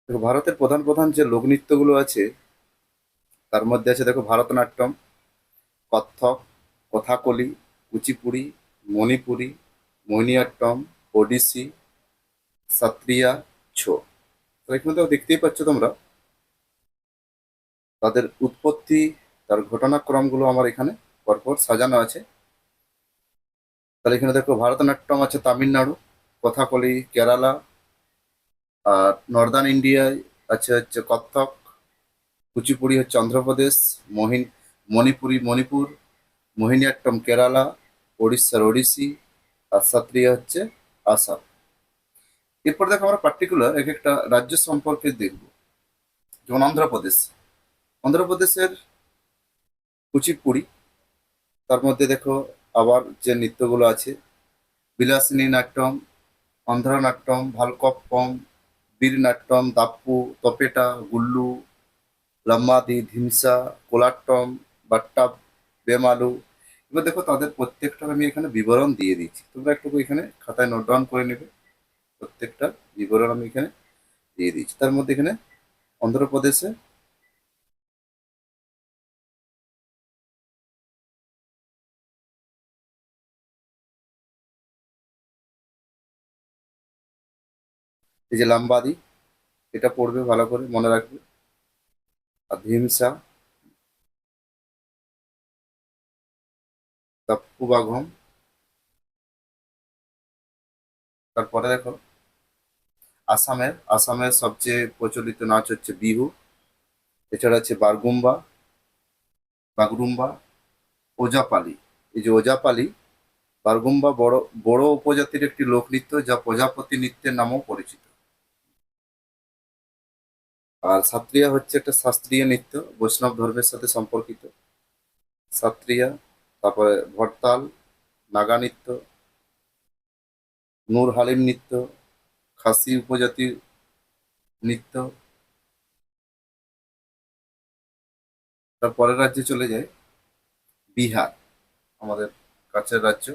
দেখো ভারতের প্রধান প্রধান যে লোকনৃত্যগুলো আছে তার মধ্যে আছে দেখো ভারতনাট্যম, কত্থক, কথাকলি, কুচিপুড়ি, মণিপুরি, মোহিনীঅট্টম, ওডিসি, সত্রিয়া, ছো। তো এখানে তো দেখতেই পাচ্ছ তোমরা তাদের উৎপত্তি, তার ঘটনাক্রমগুলো আমার এখানে পরপর সাজানো আছে। তাহলে এখানে দেখো ভারতনাট্যম আছে তামিলনাড়ু, কথাকলি কেরালা, আর নর্দার্ন ইন্ডিয়ায় আছে হচ্ছে কত্থক, কুচিপুড়ি হচ্ছে অন্ধ্রপ্রদেশ, মহিন মণিপুরি মণিপুর, মোহিনীঅট্টম কেরালা, ওড়িশার ওড়িশি, আর সত্রিয়া হচ্ছে আসাম। এরপর দেখো আমরা পার্টিকুলার এক একটা রাজ্য সম্পর্কে দেখব। যেমন অন্ধ্রপ্রদেশ, অন্ধ্রপ্রদেশের কুচিপুড়ি, তার মধ্যে দেখো আবার যে নৃত্যগুলো আছে বিলাসিনী নাট্যম, অন্ধ্রা নাট্যম, ভালকপ্পম, বীরনাট্যম, দাপ্পু, তপেটা, গুল্লু, লাম্মাদি, ধিমসা, কোলাট্টম, বাট্টা, বেমালু। এবার দেখো তাদের প্রত্যেকটার আমি এখানে বিবরণ দিয়ে দিচ্ছি, তোমরা একটু এখানে খাতায় নোট ডাউন করে নেবে। প্রত্যেকটা বিবরণ আমি এখানে দিয়ে দিচ্ছি। তার মধ্যে এখানে অন্ধ্রপ্রদেশে এই যে লাম্বাদি, এটা পড়বে ভালো করে মনে রাখবে। আর ধিমসা, দাপ্পু বাঘম। তারপরে দেখো আসামের সবচেয়ে প্রচলিত নাচ হচ্ছে বিহু। এছাড়া আছে বাগরুম্বা, ওজাপালি। এই যে ওজাপালি, বারগুম্বা বড় বড় উপজাতির একটি লোকনৃত্য যা প্রজাপতি নৃত্যের নামেও পরিচিত। আর সাত্রিয়া হচ্ছে একটা শাস্ত্রীয় নৃত্য, বৈষ্ণব ধর্মের সাথে সম্পর্কিত। সাত্রিয়া, তারপরে ভরতাল, নাগা নৃত্য, নূর হালিম নৃত্য, খাসি উপজাতির নৃত্য। তার পরের রাজ্যে চলে যায় বিহার, আমাদের কাছের রাজ্য।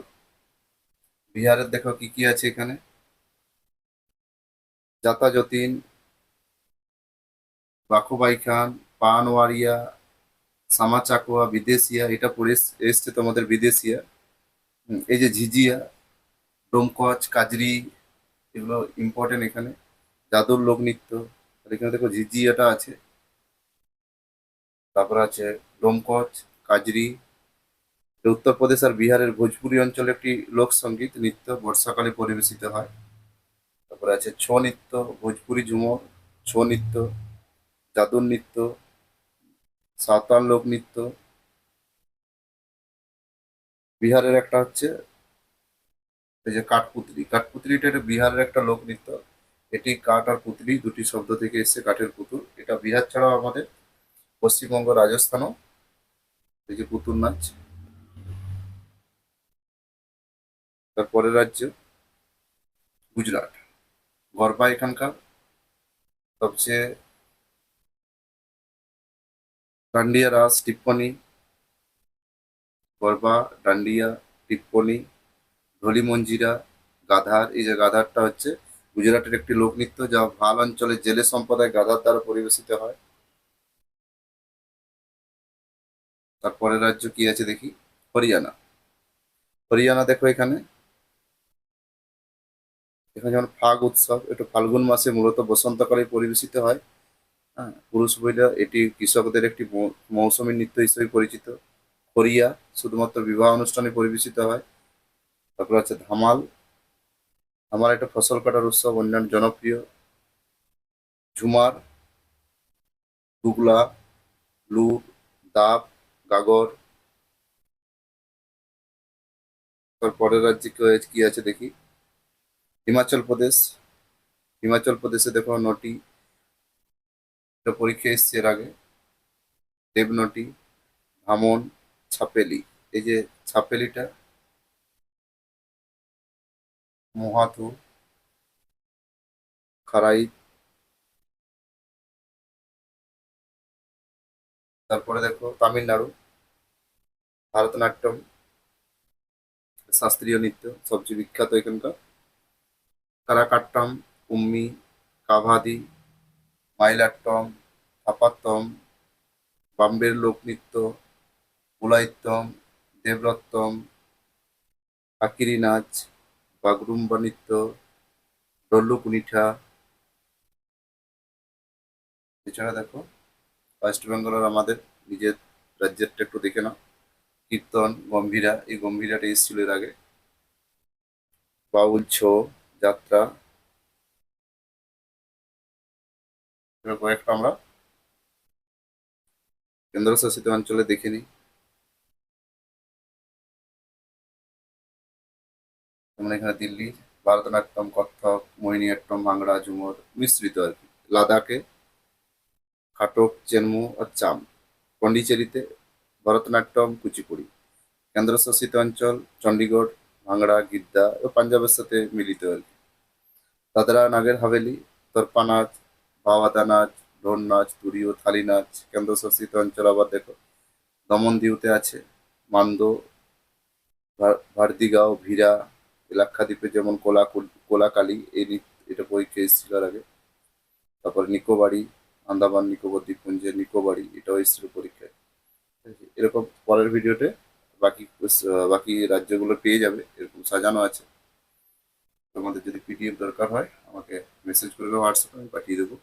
বিহারের দেখো কি কি আছে এখানে, জাতা যতীন, বাখুবাই খান, পানওয়ারিয়া, সামা চাকুয়া, বিদেশিয়া, এটা পড়ে এসছে তোমাদের বিদেশিয়া। এই যে ঝিঝিয়া, ডোমকচ, কাজরি, এগুলো ইম্পর্টেন্ট এখানে। জাদুর লোকনৃত্য, আর এখানে দেখো ঝিঝিয়াটা আছে। তারপর আছে ডোমকচ, কাজরি। এটা উত্তরপ্রদেশ আর বিহারের ভোজপুরি অঞ্চলে একটি লোকসঙ্গীত নৃত্য, বর্ষাকালে পরিবেশিত হয়। তারপরে আছে ছৌ নৃত্য, ভোজপুরি ঝুমর, ছৌ নৃত্য, জাদুর নৃত্য, সাঁওতাল লোকনৃত্য। বিহারের একটা হচ্ছে এই যে কাঠপুতলি, কাঠপুতলিটা এটা বিহারের একটা লোকনৃত্য। এটি কাঠ আর পুতলি দুটি শব্দ থেকে এসেছে, কাঠের পুতুল। এটা বিহার ছাড়াও আমাদের পশ্চিমবঙ্গ, রাজস্থানও এই যে পুতুল নাচ। তারপরের রাজ্য গুজরাট, গরবা এখানকার সবচেয়ে। ডান্ডিয়া রাস, টিপ্পনি, গরবা, ডান্ডিয়া, টিপ্পনি, ঢোলি মঞ্জিরা, গাধার। এই যে গাধারটা হচ্ছে গুজরাটের একটি লোকনৃত্য যা ভাল অঞ্চলের জেলে সম্প্রদায় গাধার দ্বারা পরিবেশিত হয়। তারপরের রাজ্য কি আছে দেখি, হরিয়ানা। হরিয়ানা দেখো এখানে, এখানে যেমন ফাগ উৎসব, এটা ফাল্গুন মাসে মূলত বসন্তকালে পরিবেশিত হয়। হ্যাঁ, পুরুষ মহিলা, এটি কৃষকদের একটি মৌসুমী নৃত্য হিসেবে পরিচিত। হরিয়া শুধুমাত্র বিবাহ অনুষ্ঠানে পরিবেশিত হয়। তারপর আছে ধামাল, ধামাল একটা ফসল কাটার উৎসব, অন্যান্য জনপ্রিয়। ঝুমার, দুগলা, লুর, দাব, গাগর। তার পরের রাজ্যে কি আছে দেখি, হিমাচল প্রদেশ। হিমাচল প্রদেশে দেখো নটি, এটা পরীক্ষা এসছে এর আগে। দেবনটি, ভামন, ছাপেলি। এই যে ছাপেলিটা, মহাথু, খারাই। তারপরে দেখো তামিলনাড়ু, ভারতনাট্যম, শাস্ত্রীয় নৃত্য সবচেয়ে বিখ্যাত এখানকার। কারাকাট্টম, কুম্মি, কাভাদি, মাইলাট্টম, থাপাত্তম, বাম্বের লোকনৃত্য, কুলাইত্তম, দেবরত্তম, আকিরি নাচ, বাগরুম্বা নৃত্য, ডল্লু কুনিঠা। এছাড়া দেখো ওয়েস্ট বেঙ্গলের আমাদের নিজের রাজ্যেরটা একটু দেখে নাও। কীর্তন, গম্ভীরা, এই গম্ভীরাটা এসেছিল এর আগে। বাউল, ছৌ, যাত্রা, এবার কয়েকটা আমরা কেন্দ্রশাসিত অঞ্চলে দেখে নিই। যেমন এখানে দিল্লি, ভারতনাট্যম, কত্থক, মোহিনীঅট্টম, ভাংড়া, ঝুমুর মিশ্রিত আর কি। লাদাখে খাটক, চেনমু আর চাম। পন্ডিচেরিতে ভরতনাট্যম, কুচিপুড়ি। কেন্দ্রশাসিত অঞ্চল চণ্ডীগড়, ভাংড়া, গিদ্দা ও পাঞ্জাবের সাথে মিলিত আর কি। দাদরা নাগের হাভেলি, তর্পা নাচ, ভাওয়াদা নাচ, ঢোল নাচ, তুরি ও থালি নাচ। কেন্দ্রশাসিত অঞ্চল আবার দেখো দমন দিউতে আছে মান্দো, ভার্দিগাঁও, ভিরা। লাক্ষাদ্বীপে যেমন কোলাকালী, এটা পরীক্ষা এসেছিল এর আগে। তারপর নিকোবারি, আন্দামান নিকোবর দ্বীপপুঞ্জের নিকোবারি, এটাও এসেছিল পরীক্ষায়। ঠিক আছে? এরকম পরের ভিডিওতে বাকি রাজ্যগুলো পেয়ে যাবে, এরকম সাজানো আছে। তোমাদের যদি পিডিএফ দরকার হয় আমাকে মেসেজ করবে, হোয়াটসঅ্যাপে আমি পাঠিয়ে দেবো।